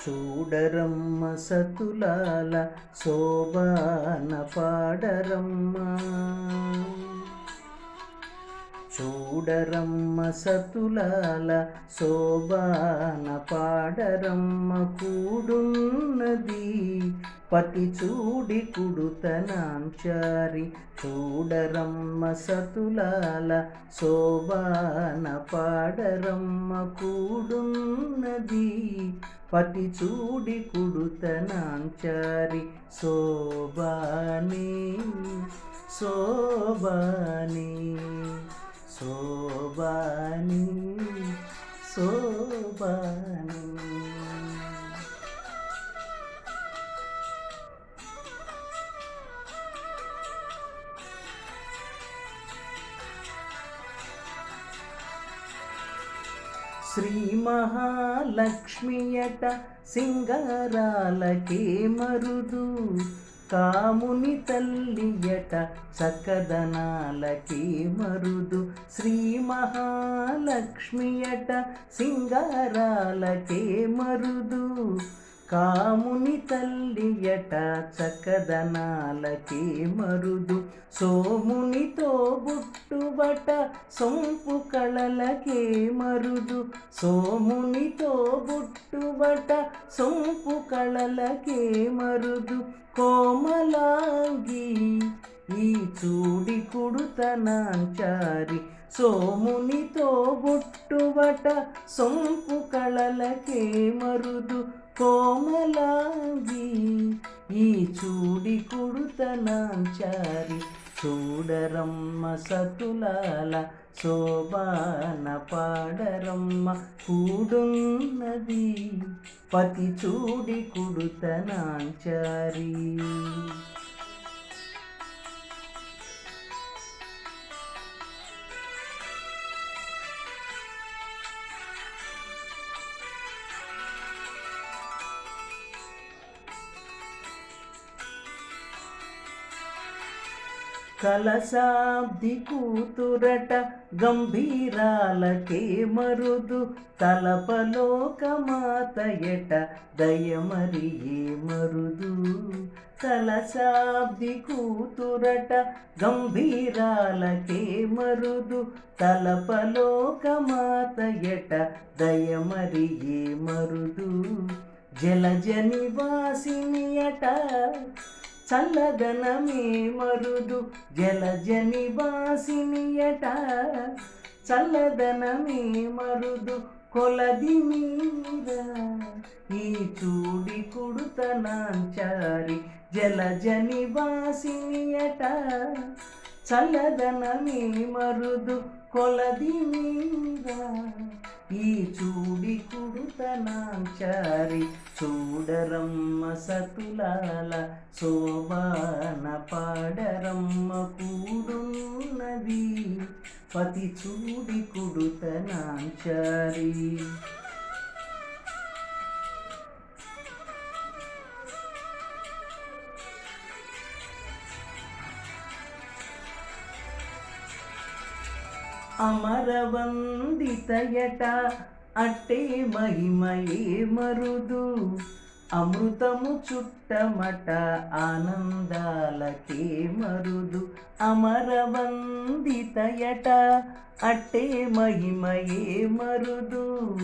చూడరమ్మ సతులాల శోభాన పాడరమ్మ. చూడరమ్మ సతులాల శోభాన పాడరమ్మ. కూడున్నది పతి చూడి కుడుతనాంచారి. చూడరమ్మ సతులాల శోభాన పాడరమ్మ. కూడున్నది పతి చూడి కుడుతనాంచారి. శోభాని శోభాని శోభాని శోభాని. శ్రీ మహాలక్ష్మియట సింగారాలకే మరుదు. కాముని తల్లియట చక్కదనాలకే మరుదు. శ్రీ మహాలక్ష్మియట సింగారాలకే మరుదు. కాముని తల్లియట చక్కదనాలకే మరుదు. సోమునితో బుట్టుబట సొంపు కళలకే మరుదు. సోమునితో బుట్టుబట సొంపు కళలకే మరుదు. కోమలాంగి ఈ చూడి కుడుతనాంచారి. సోమునితో బుట్టుబట సొంపు కళలకే మరుదు. కోమలాంగి ఈ చూడి కుడుతనాంచారి. చూడరమ్మ సతులాల శోభాన పాడరమ్మ. కూడున్నది పతి చూడి కుడుతనాంచారి. కలశాబ్ది కూతురట గంభీరాలకే మరుదు. తలపలోకమాతయట దయమరియే మరుదు. కలశాబ్ది కూతురట గంభీరాలకే మరుదు. తలపలోకమాతయట దయమరియే మరుదు. జలజ నివాసినియట చల్లదనమే మరుదు. జలజ నివాసినియట చల్లదనమే మరుదు. కొలది మీర ఈ చూడి కుడుతనాంచారి. జలజ నివాసినియట చల్లదనమే మరుదు. కొలది మీర ఈ చూడి కుడుతనాంచారి. చూడరమ్మ సతులాల శోభాన పాడరమ్మ. కూడున్నది పతి చూడి కుడుతనాంచారి. అమరవందితయట అట్టే మహిమయే మరుదు. అమృతము చుట్టమట ఆనందాలకే మరుదు. అమరవందితయట అట్టే మహిమయే మరుదు.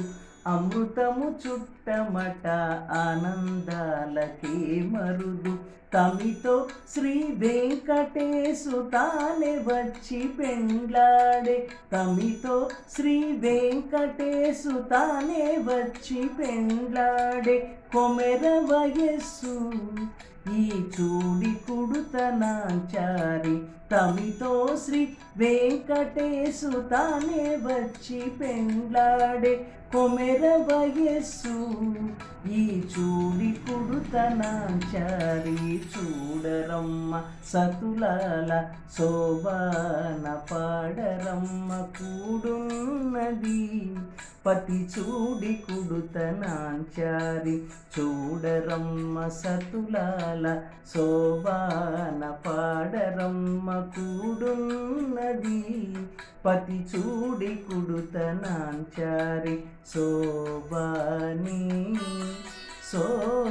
అమృతము చుట్టమట ఆనందాలకే మరుదు. తమితో శ్రీ వెంకటేశు తానే వచ్చి పెండ్లాడే. తమితో శ్రీ వెంకటేశు తానే వచ్చి పెండ్లాడే. కొమెర వయస్సు ఈ చూడి కుడుతనాంచారి. తమితో శ్రీ వెంకటేశు తానే వచ్చి పెండ్లాడే. కొమెర వయస్సు ఈ చూడి కుడుతనాంచారి. చూడరమ్మ సతులాల శోభాన పాడరమ్మ. కూడున్నది పతి చూడి కుడుతనాంచారి. చూడరమ్మ సతులాల శోభాన పాడరమ్మ. కూడున్నది పతి చూడి కుడుతనాంచారి. శోభాని శోభాన